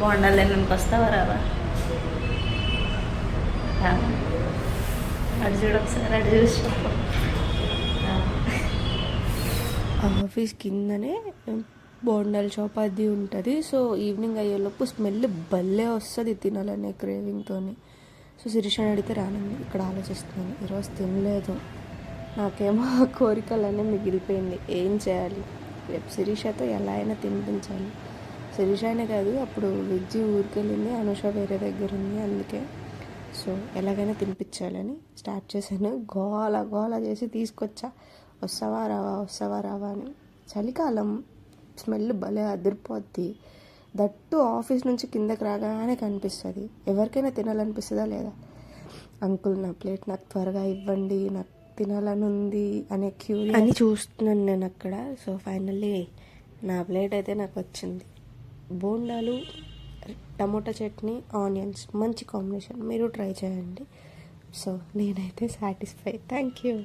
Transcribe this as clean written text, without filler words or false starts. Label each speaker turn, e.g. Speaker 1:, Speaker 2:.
Speaker 1: బోండాలు తినడానికి వస్తావా రావా? అటు చూడు ఒకసారి, అటు చూసి చెప్పు.
Speaker 2: ఆఫీస్ కిందనే బోండాల షాప్ అది ఉంటుంది. సో ఈవినింగ్ అయ్యేలోపు స్మెల్ భలే వస్తుంది తినాలనే క్రేవింగ్తో. సో శిరీషని అడిగితే రానంది. ఇక్కడ ఆలోచిస్తున్నాను, ఈరోజు తినలేదు, నాకేమో ఆ కోరికలన్నీ మిగిలిపోయింది. ఏం చేయాలి? రేపు శిరీషతో ఎలా అయినా తినిపించాలి. శిరీష అయినా కాదు, అప్పుడు విజ్జి ఊరికి వెళ్ళింది, అనుష వేరే దగ్గర ఉంది, అందుకే సో ఎలాగైనా తినిపించాలని స్టార్ట్ చేశాను. గోల గోల చేసి తీసుకొచ్చా, వస్తావా రావా వస్తావా రావా అని. చలికాలం, స్మెల్ భలే అదిరిపోద్ది. దట్టు ఆఫీస్ నుంచి కిందకి రాగానే కనిపిస్తుంది. ఎవరికైనా తినాలనిపిస్తుందా లేదా? అంకుల్ నా ప్లేట్ నాకు త్వరగా ఇవ్వండి, నాకు తినాలని ఉంది అనే క్యూ అని చూస్తున్నాను నేను అక్కడ. సో ఫైనల్లీ నా ప్లేట్ అయితే నాకు వచ్చింది. బోండాలు, టమోటా చట్నీ, ఆనియన్స్, మంచి కాంబినేషన్. మీరు ట్రై చేయండి. సో నేనైతే సాటిస్ఫై. Thank you.